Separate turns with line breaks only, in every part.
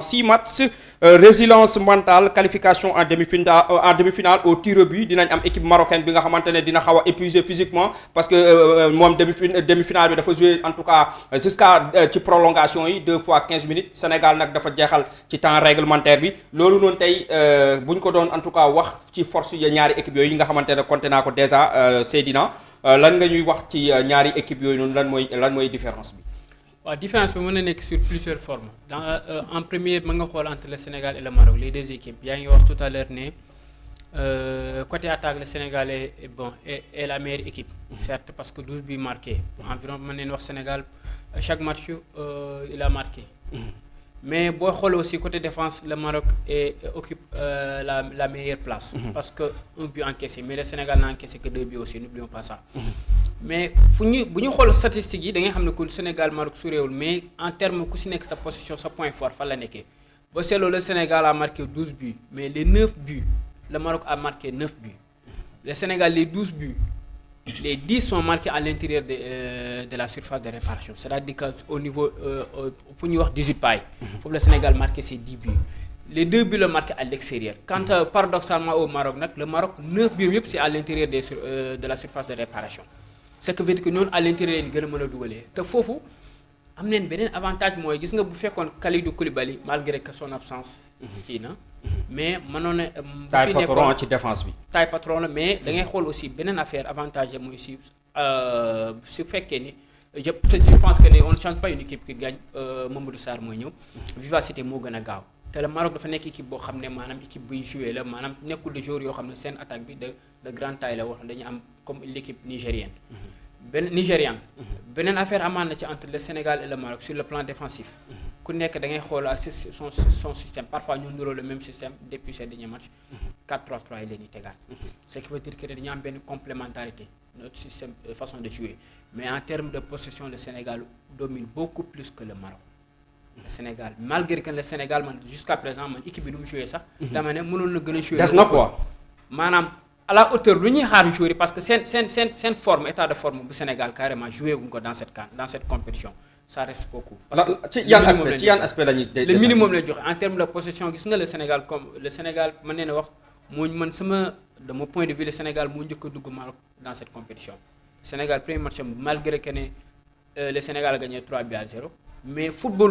6 matchs, résilience mentale, qualification en demi-finale au tir au but. Dinañ am équipe marocaine bi nga xamante ne dina xaw a épuisé physiquement parce que moom demi-finale bi dafa joué en tout cas jusqu'à ci prolongation yi 2 fois 15 minutes. Sénégal nag dafa jeexal ci temps réglementaire bi loolu noonu tey bu ñu ko doon en tout cas wax ci force yi ñaari équipe yooyu nga xamante ne compté naa ko déjà Seydina lan nga ñuy wax ci ñaari équipe yooyu noonu lan mooy différence bi.
waaw différence bi mën na nekk sur plusieurs formes en premier mën nga xool entre le Sénégal et le Maroc les deux équipes yaa ngi wax tout à l'heure ne côté attaque le Sénégal est la meilleure équipe certes parce que 12 buts marqués environ mën nañu wax Sénégal chaque match il a marqué mais boo xool aussi côté défense le Maroc occupe la meilleure place parce que un but encaissé mais le Sénégal n'a encaissé que 2 buts aussi n'oublions pas ça mais bu ñu xool statistiques yi da ngay xam ne que Sénégal Maroc suréewul mais en terme ku si nekk sa possession sa point fort fan la nekkee ba seetloo le Sénégal a marqué 12 buts mais les 9 buts le Maroc a marqué 9 buts le Sénégal les 12 buts les 10 sont marqués à l'intérieur de la surface de réparation c'est-à-dire que au niveau fu ñuy wax 18 pailles foofu le Sénégal marqué ses 10 buts les 2 buts le marqué à l'extérieur quant paradoxalement au Maroc nag le Maroc 9 buts yëpp c'est à l'intérieur de la surface de réparation ce qui veut dire que ñoonu à l'intérieur yi gën a mën a dugalee te foofu am neen beneen avantage mooy gis nga bu fekkoon Kalidou Koulibaly malgré que son absence kii na mais mënoon na
taille patron ci défense bi
taille patron la mais da ngay xool aussi beneen affaire avantage mooy si su fekkee ni je pense que ne on ne change pas une équipe qui gagne Mamadou Sarr mooy ñëw vivacité moo gën a gaaw te le Maroc dafa nekk équipe boo xam ne maanaam équipe buy jouer la maanaam nekkul de joueurs yoo xam ne seen attaque bi de grande taille la wax dañu am comme l'équipe nigérienne beneen affaire amaan na ci entre le Sénégal et le Maroc sur le plan défensif ku nekk da ngay xool son système parfois ñu niroo le même système depuis ces derniers matchs 4-3-3 yi leen di tegaat ce qui veut dire que dañu am benn complémentarité notre système façon de jouer mais en termes de possession le Sénégal domine beaucoup plus que le Maroc le Sénégal malgré que le Sénégal man jusqu'à présent man équipe bi nu mu joué sax dama ne mënoon na gën a joué
des na quoi
maanaam à la hauteur lu ñuy xaar jouer parce que seen forme état de forme bu Sénégal carrément joué wuñ ko dans cette compétition ça reste beaucoup parce que
ci yan aspect lañuy
le minimum lañ joxe en termes de possession gis nga le Sénégal comme le Sénégal mën nee na wax man de mon point de vue le Sénégal moo njëkk a dugg Maroc dans cette compétition Sénégal premier match malgré que ne le Sénégal a gagné 3-0 mais football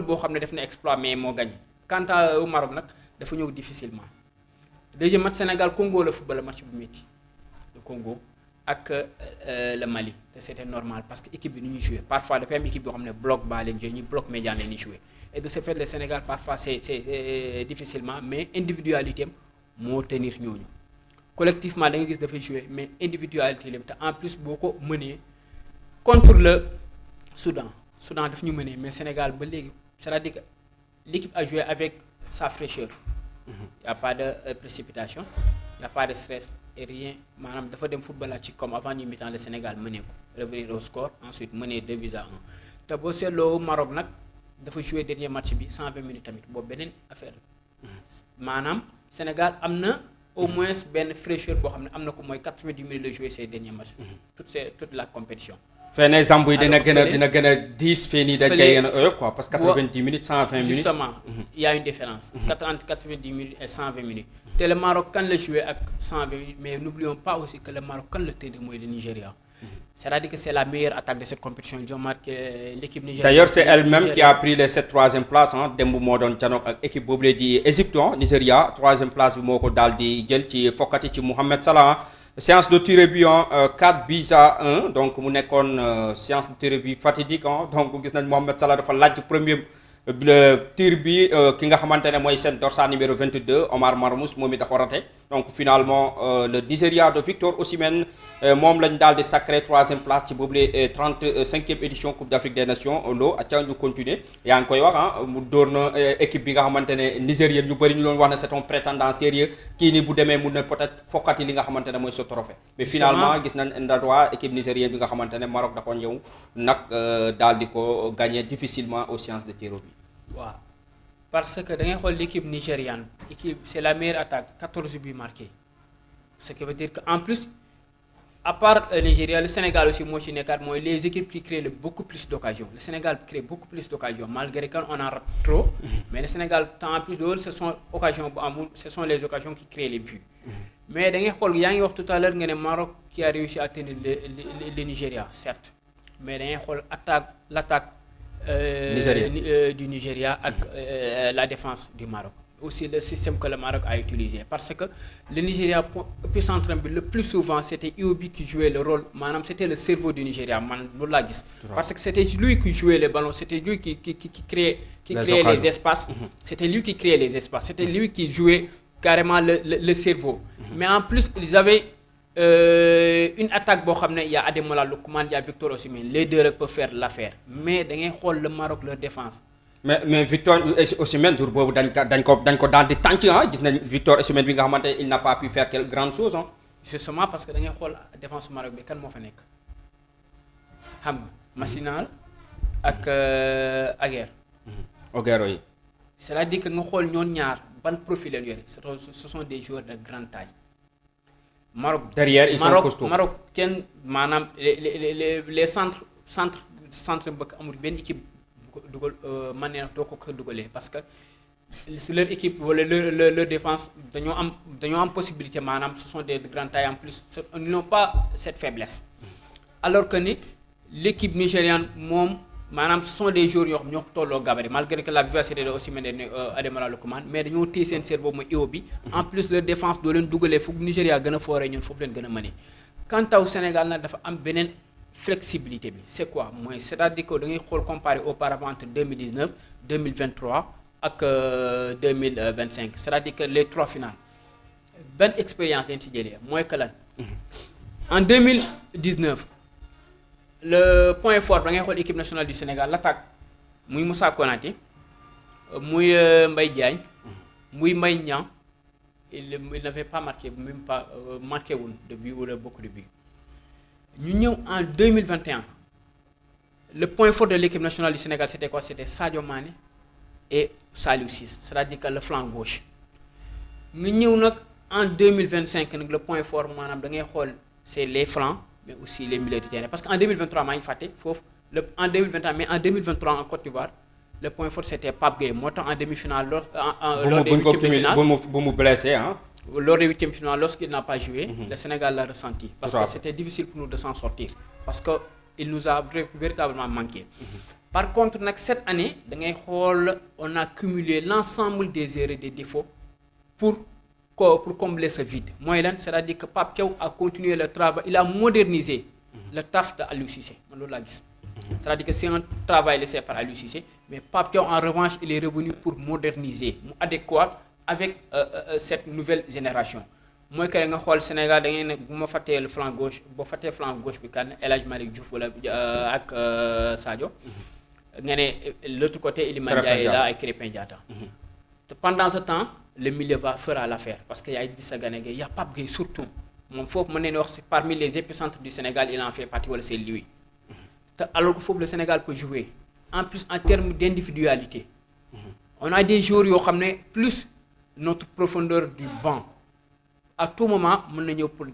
boo xam ne def na exploit mais moo gagné quant au Maroc nag dafa ñëw difficilement deuxième match Sénégal Congo la football match bu métti le Congo ak le Mali te c'était normal parce que équipe bi nu ñuy jouer parfois dafay am équipe boo xam ne bloc bas leen jouer ñu bloc médian leen di jouer et de ce fait le Sénégal parfois c'est difficilement mais individualité moo tenir ñooñu collectivement da nga gis dafay jouer mais individualité la te en plus boo ko mënee contre le Soudan daf ñu mënee mais Sénégal ba léegi c'est-à-dire que l'équipe a joué avec sa fraîcheur y a pas de précipitation y a pas de stress et rien maanaam dafa dem football ci comme avant ñu mi-temps le Sénégal mënee ko revenir au score ensuite mener 2-1 te boo seetloo Maroc nag dafa joué dernier match bi 120 minutes tamit boobu beneen affaire maanaam Sénégal am na au moins benn fraîcheur boo xam ne am na ko mooy 90 minutes la joué ces derniers matchs toute la compétition
feneen Zambou yi dina gën a 10 fii nii dañ koy gën a oyof quoi parce que 90 minutes 120 minutes
justement il y a une différence entre 90 minutes et 120 minutes te le Maroc kan la joué ak 120 minutes mais n'oublions pas aussi que le Maroc kan la tëdd mooy le Nigeria c'est-à-dire que c'est la meilleure attaque de cette compétition ils ont marqué l'équipe nigérienne
d'ailleurs c'est elle-même qui a pris cette troisième place démb moo doon janook ak équipe boobu la di Égypte Nigeria troisième place bi moo ko daal di jël ci fokkati ci Mohamed Salah séance de tir au but 4-1 donc mu nekkoon séance de tir au but fatidique donc gis nañ Mohamed Salah dafa laaj premier tir bi ki nga xamante ne mooy seen dorsal numéro 22 Omar Marmoush moom it dafa raté donc finalement le Nigeria de Victor Osimhen moom lañ daal di sacré troisième place ci boobule 35e édition Coupe d'Afrique des Nations loo acca ñu continuer yaa ngi koy wax mu dóor na équipe bi nga xamante ne Nigérien ñu bëri ñu doon wax ne c'est un prétendant sérieux kii nii bu demee mun na peut-être fokkati li nga xamante ne mooy ce trophée mais finalement gis nañ ndadwaa équipe nigérienne bi nga xamante ne Maroc da ko ñëw nag daal di ko gagner difficilement aux séances de tir au but.
waaw parce que da ngay xool l'équipe nigériane c'est la meilleure attaque 14 buts marqués ce qui veut dire que en plus à part Nigeria, le Sénégal aussi moo ci nekkaat mooy les équipes qui créent beaucoup plus d'occasions. Le Sénégal crée beaucoup plus d'occasions malgré qu'on en rate trop, mais le Sénégal en plus de ce sont les occasions qui créent les buts. Mais da ngay xool yaa ngi wax tout à l'heure nga ne Maroc qui a réussi à tenir le Nigeria, certes, mais da ngay xool l'attaque du Nigeria ak la défense du Maroc. Aussi le système que le Maroc a utilisé parce que le Nigeria épicentre bi le plus souvent c'était Iwobi qui jouait le rôle maanaam c'était le cerveau du Nigeria man loolu laa gis parce que c'était lui qui jouait les ballons c'était lui qui créait les espaces c'était lui qui créait les espaces c'était lui qui jouait carrément le cerveau mais en plus ils avaient une attaque boo xam ne y a Ademola Lookman y a Victor Osimhen les deux rek peuvent faire l'affaire mais da ngay xool le Maroc leur défense.
mais Victor Osimhen jour boobu dañ ko daal di tànc gis nañ Victor Osimhen bi nga xamante il n'a pas pu faire quelque grande chose
justement parce que da ngay xool défense Maroc bi kan moo fa nekk xam nga Massinal ak Aguerd.
Aguerd yi.
c'est-à-dire que nga xool ñoon ñaar ban profil lañ yore ce sont des joueurs de grande taille. Maroc
derrière ils sont costauds.
Maroc kenn maanaam les centre bëgg amul benn équipe. dugal man ne doo ko dugalee parce que leur équipe wala leur défense dañoo am possibilité maanaam ce sont des grandes tailles en plus ils n'ont pas cette faiblesse alors que ni l'équipe nigériane moom maanaam ce sont des joueurs yoo xam ñoo tolloo gabarit malgré que la vivacité de Osimhen et Ademola Lookman mais dañoo téye seen cerveau mooy Iwobi en plus leur défense doo leen dugalee foog Nigéria gën a fooree ñun foofu leen gën a mënee quant au Sénégal nag dafa am beneen flexibilité bi c'est quoi mooy c'est-à-dire que da ngay xool comparé auparavant entre 2019 2023 ak 2025 c'est-à-dire que les trois finales benn expérience lañ ci jëlee mooy que lan en 2019 le point fort da ngay xool équipe nationale du Sénégal l'attaque muy Moussa Konaté muy Mbaye Diagne muy Mbaye Niang il n'avait pas marqué même pas marqué wul de but wala beaucoup de buts. ñu ñëw en 2021 le point fort de l'équipe nationale du Sénégal c'était quoi c'était Sadio Mané et Saliou Ciss c'est-à-dire que le flanc gauche ñu ñëw nag en 2025 nag le point fort maanaam da ngay xool c'est les flancs mais aussi les milieux de terrain parce que en 2023 maa ngi fàtte foofu en 2021 mais en 2023 en Côte d'Ivoire le point fort c'était Pape Gueye moo tax en demi-finale lors des huitièmes de finale
bu mu blessé
lors des huitièmes finales lorsqu'il n'a pas joué le Sénégal l'a ressenti parce que c'était difficile pour nous de s'en sortir parce que il nous a véritablement manqué par contre nag cette année da ngay xool on a cumulé l'ensemble des erreurs et des défauts pour combler ce vide mooy lan c'est-à-dire que Pape Thiaw a continué le travail il a modernisé le taf de Aliou Cissé man loolu laa gis c'est-à-dire que c'est un travail laissé par Aliou Cissé mais Pape Thiaw en revanche il est revenu pour moderniser mu adéquat avec cette nouvelle génération mooy que nga xool Sénégal da ngay ne bu ma fàttee le flanc gauche boo fàttee flanc gauche bi kan El Hadj Malick Diouf wala ak Sadio nga ne l'autre côté Iliman Ndiaye là ak Krépin Diatta pendant ce temps le milieu fera l'affaire parce que y a Idrissa Gana Gueye y a Pape Gueye surtout moom foofu mën nañu wax parmi les épicentres du Sénégal il en fait partie wala c'est lui te alors que foofu le Sénégal peut jouer en plus en termes d'individualité on a des joueurs yoo xam ne plus notre profondeur du banc à tout moment mën na ñëw pour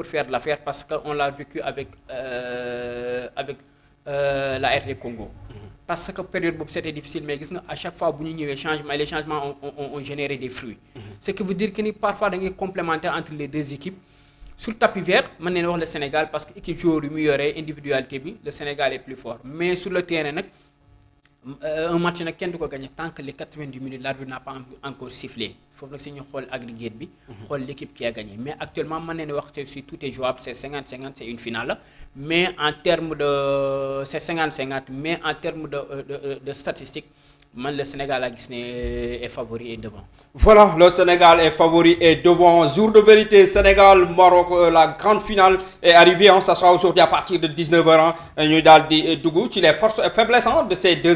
faire l'affaire parce que on l'a vécu avec la RD Congo parce que période boobu c'était difficile mais gis nga à chaque fois bu ñu ñëwee changement les changements ont généré des fruits ce qui veut dire que ni parfois da ngay complémentaire entre les deux équipes sur tapis vert mën nañu wax le Sénégal parce que équipe joueur yu mu yoree individualité bi le Sénégal est plus fort mais sur le terrain nag un match nag kenn du ko gagné tant que les 90 minutes l'arbitre n'a pas encore sifflé foofu nag si ñu xool aggregate bi xool l'équipe qui a gagné mais actuellement mën nañu wax si tout est jouable c'est 50-50 c'est une finale mais en termes de c'est 50-50 mais en termes de statistiques man le Sénégal a gis ne est favori et devant.
Voilà, le Sénégal est favori et devant. Jour de vérité, Sénégal-Maroc, la grande finale est arrivée. Ça sera aujourd'hui à partir de 19h. Ñu daal di dugg ci les forces et faiblesses de ces deux